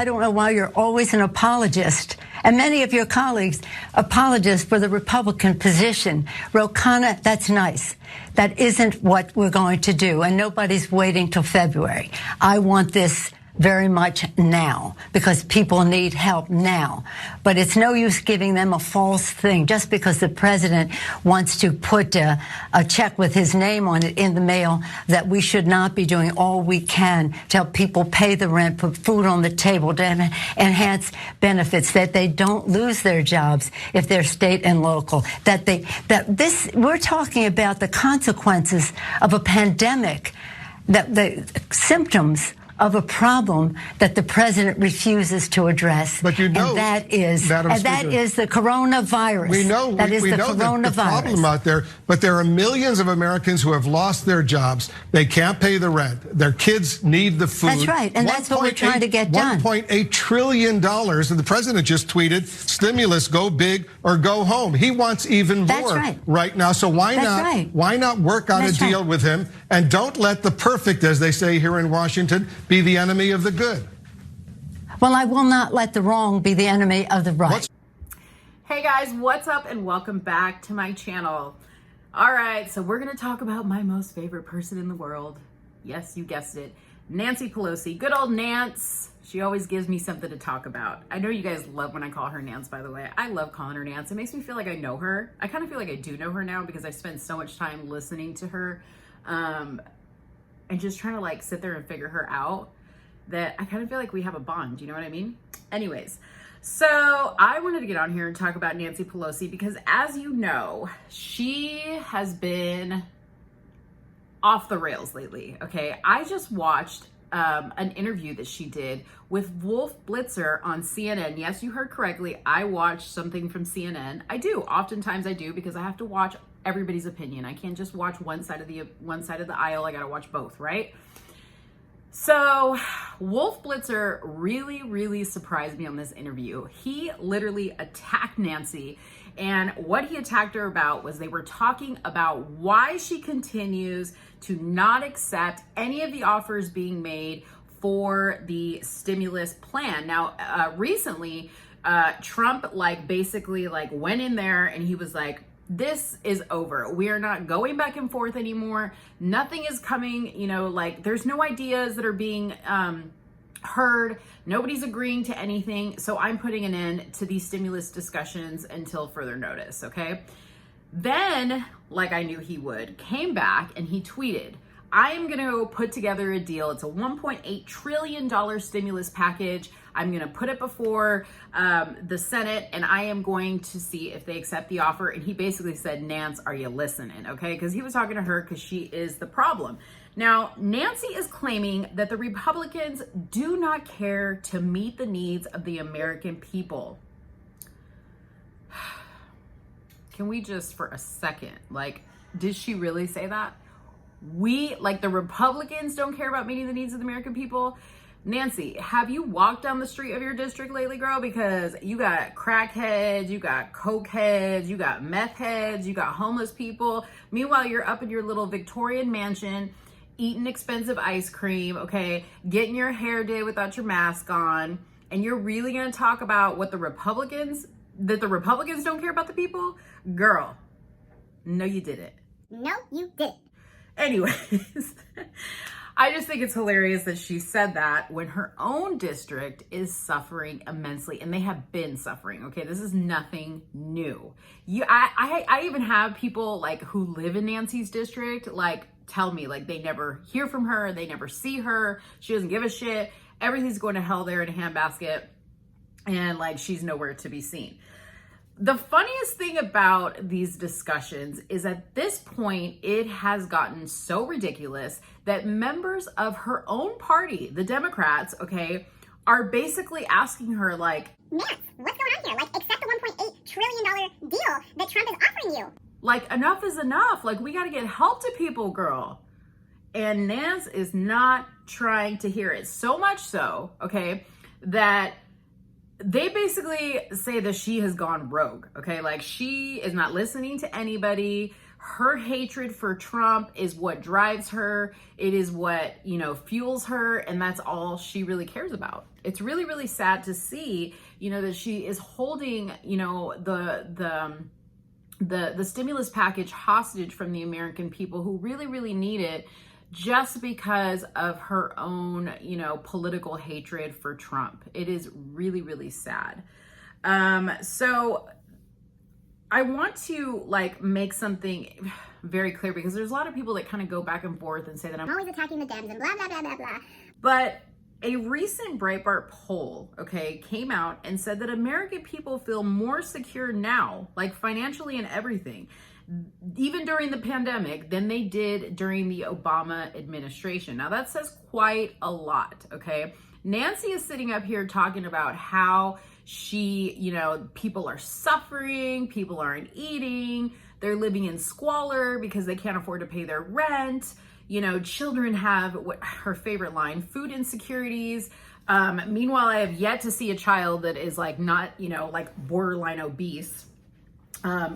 I don't know why you're always an apologist. And many of your colleagues, apologists for the Republican position. Ro Khanna, that's nice. That isn't what we're going to do, and nobody's waiting till February. I want this very much now, because people need help now. But it's no use giving them a false thing just because the president wants to put a check with his name on it in the mail, that we should not be doing all we can to help people pay the rent, put food on the table, to enhance benefits, that they don't lose their jobs if they're state and local, we're talking about the consequences of a pandemic, that the symptoms of a problem that the president refuses to address. But you know, and that is the coronavirus. We know that is we the know coronavirus. the problem out there, but there are millions of Americans who have lost their jobs. They can't pay the rent. Their kids need the food. That's right, and that's what we're trying to get done. $1.8 trillion, and the president just tweeted, stimulus, go big or go home. He wants even more right now, so why not work out a deal with him, and don't let the perfect, as they say here in Washington, be the enemy of the good. Well, I will not let the wrong be the enemy of the right. Hey guys, what's up and welcome back to my channel. All right, so we're gonna talk about my most favorite person in the world. Yes, you guessed it, Nancy Pelosi. Good old Nance. She always gives me something to talk about. I know you guys love when I call her Nance, by the way. I love calling her Nance. It makes me feel like I know her. I kind of feel like I do know her now because I spend so much time listening to her. And just trying to like sit there and figure her out, that I kind of feel like we have a bond, you know what I mean? Anyways, so I wanted to get on here and talk about Nancy Pelosi because, as you know, she has been off the rails lately, okay? I just watched an interview that she did with Wolf Blitzer on CNN. Yes, you heard correctly. I watched something from CNN. I do. Oftentimes I do, because I have to watch everybody's opinion. I can't just watch one side of the aisle. I got to watch both, right? So Wolf Blitzer really surprised me on this interview. He literally attacked Nancy, and what he attacked her about was they were talking about why she continues to not accept any of the offers being made for the stimulus plan. Now, recently, Trump basically went in there and he was like, this is over. We are not going back and forth anymore. Nothing is coming, there's no ideas that are being heard. Nobody's agreeing to anything. So I'm putting an end to these stimulus discussions until further notice, okay? Then, like I knew he would, came back and he tweeted, I am going to put together a deal. It's a $1.8 trillion stimulus package. I'm going to put it before the Senate, and I am going to see if they accept the offer. And he basically said, Nance, are you listening? Okay, because he was talking to her because she is the problem. Now, Nancy is claiming that the Republicans do not care to meet the needs of the American people. Can we just for a second, did she really say that? The Republicans don't care about meeting the needs of the American people? Nancy, have you walked down the street of your district lately, girl? Because you got crackheads, you got coke heads, you got meth heads, you got homeless people. Meanwhile, you're up in your little Victorian mansion, eating expensive ice cream, okay, getting your hair did without your mask on, and you're really gonna talk about that the Republicans don't care about the people? Girl, no you didn't. No, you didn't. Anyways, I just think it's hilarious that she said that when her own district is suffering immensely, and they have been suffering, okay? This is nothing new. I even have people who live in Nancy's district tell me they never hear from her, they never see her, she doesn't give a shit, everything's going to hell there in a handbasket, and she's nowhere to be seen. The funniest thing about these discussions is at this point, it has gotten so ridiculous that members of her own party, the Democrats, okay, are basically asking her Nance, what's going on here? Accept the $1.8 trillion deal that Trump is offering you. Enough is enough. We got to get help to people, girl. And Nance is not trying to hear it. So much so, okay, that they basically say that she has gone rogue, okay? She is not listening to anybody. her hatred for Trump is what drives her. It is what, fuels her. And that's all she really cares about. It's really, really sad to see, that she is holding, the stimulus package hostage from the American people who really, really need it, just because of her own, political hatred for Trump. It is really, really sad. So I want to make something very clear, because there's a lot of people that kind of go back and forth and say that I'm always attacking the Dems and blah, blah, blah, blah, blah. But a recent Breitbart poll, came out and said that American people feel more secure now, financially and everything, even during the pandemic, than they did during the Obama administration. Now that says quite a lot, okay? Nancy is sitting up here talking about how people are suffering, people aren't eating, they're living in squalor because they can't afford to pay their rent. Children have, her favorite line, food insecurities. Meanwhile, I have yet to see a child that is not, borderline obese.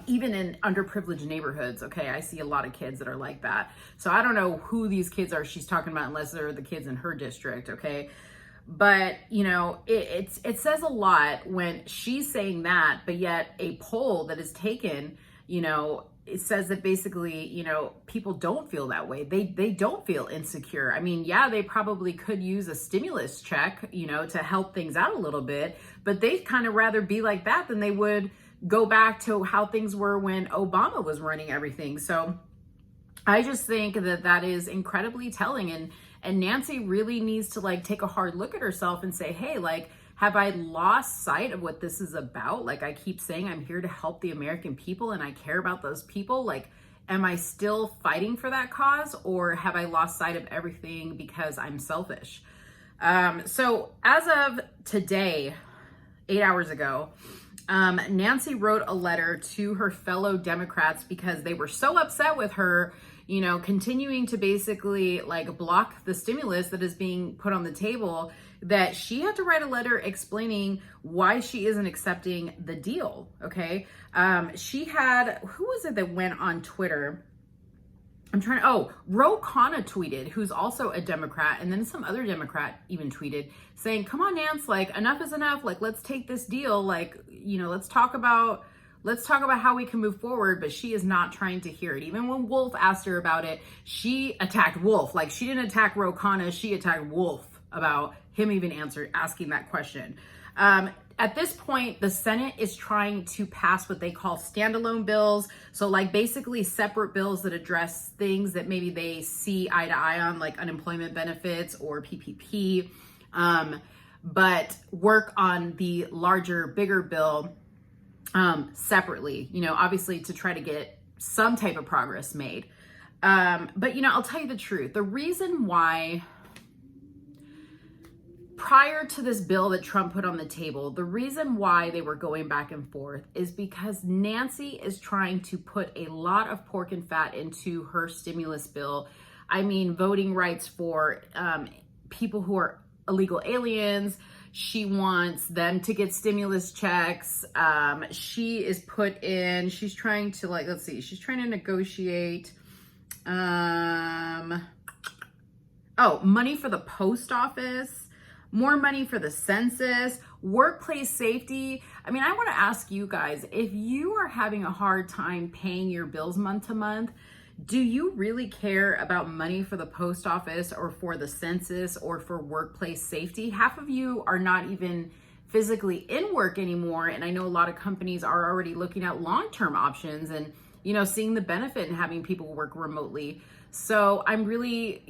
Even in underprivileged neighborhoods, I see a lot of kids that are like that. So I don't know who these kids are she's talking about, unless they're the kids in her district, But, it says a lot when she's saying that, but yet a poll that is taken, it says that basically, people don't feel that way. They don't feel insecure. I mean, yeah, they probably could use a stimulus check, to help things out a little bit, but they'd kind of rather be like that than they would go back to how things were when Obama was running everything. So I just think that that is incredibly telling. And Nancy really needs to take a hard look at herself and say, hey, have I lost sight of what this is about? I keep saying I'm here to help the American people and I care about those people. Am I still fighting for that cause, or have I lost sight of everything because I'm selfish? So as of today, 8 hours ago, Nancy wrote a letter to her fellow Democrats because they were so upset with her, continuing to basically block the stimulus that is being put on the table, that she had to write a letter explaining why she isn't accepting the deal. She had, who was it that went on Twitter? Ro Khanna tweeted, who's also a Democrat, and then some other Democrat even tweeted saying, come on, Nance, enough is enough. Let's take this deal. Let's talk about how we can move forward. But she is not trying to hear it. Even when Wolf asked her about it, she attacked Wolf. She didn't attack Ro Khanna, she attacked Wolf about him even asking that question. At this point, the Senate is trying to pass what they call standalone bills. So basically separate bills that address things that maybe they see eye to eye on, like unemployment benefits or PPP, but work on the larger, bigger bill separately, obviously to try to get some type of progress made. But I'll tell you the truth. The reason why, prior to this bill that Trump put on the table, the reason why they were going back and forth is because Nancy is trying to put a lot of pork and fat into her stimulus bill. I mean, voting rights for people who are illegal aliens. She wants them to get stimulus checks. She's trying to she's trying to negotiate money for the post office, more money for the census, workplace safety. I mean, I want to ask you guys, if you are having a hard time paying your bills month to month, do you really care about money for the post office or for the census or for workplace safety? Half of you are not even physically in work anymore. And I know a lot of companies are already looking at long-term options and, seeing the benefit in having people work remotely. So I'm really,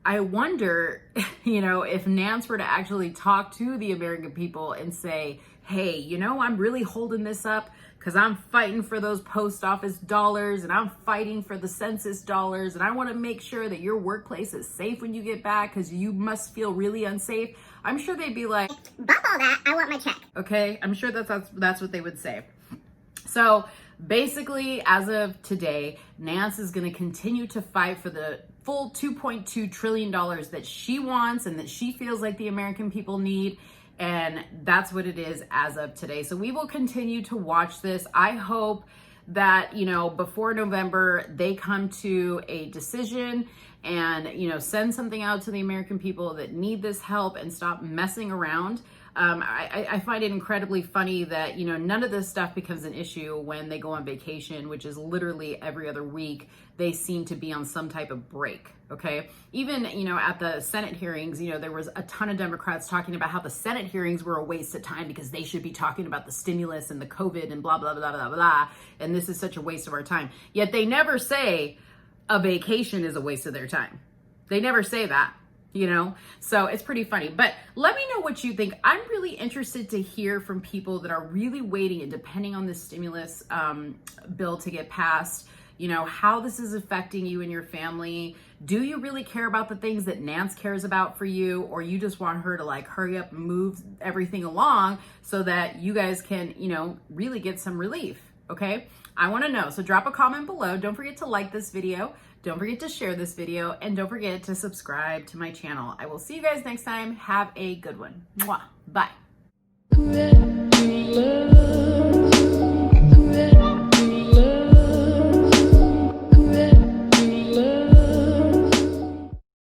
I wonder, if Nance were to actually talk to the American people and say, hey, I'm really holding this up because I'm fighting for those post office dollars and I'm fighting for the census dollars. And I want to make sure that your workplace is safe when you get back because you must feel really unsafe. I'm sure they'd be like, bump all that, I want my check. Okay, I'm sure that's what they would say. So basically, as of today, Nance is going to continue to fight for the full $2.2 trillion that she wants and that she feels like the American people need. And that's what it is as of today. So we will continue to watch this. I hope that, you know, before November, they come to a decision and, you know, send something out to the American people that need this help and stop messing around. I find it incredibly funny that, you know, none of this stuff becomes an issue when they go on vacation, which is literally every other week. They seem to be on some type of break, okay? Even, you know, at the Senate hearings, you know, there was a ton of Democrats talking about how the Senate hearings were a waste of time because they should be talking about the stimulus and the COVID and blah, blah, blah, blah, blah, and this is such a waste of our time. Yet they never say a vacation is a waste of their time. They never say that. You know, so it's pretty funny. But let me know what you think. I'm really interested to hear from people that are really waiting and depending on this stimulus bill to get passed, you know, how this is affecting you and your family. Do you really care about the things that Nance cares about for you, or you just want her to like hurry up and move everything along so that you guys can, you know, really get some relief? Okay, I want to know. So drop a comment below. Don't forget to like this video. Don't forget to share this video, and don't forget to subscribe to my channel. I will see you guys next time. Have a good one. Mwah. Bye.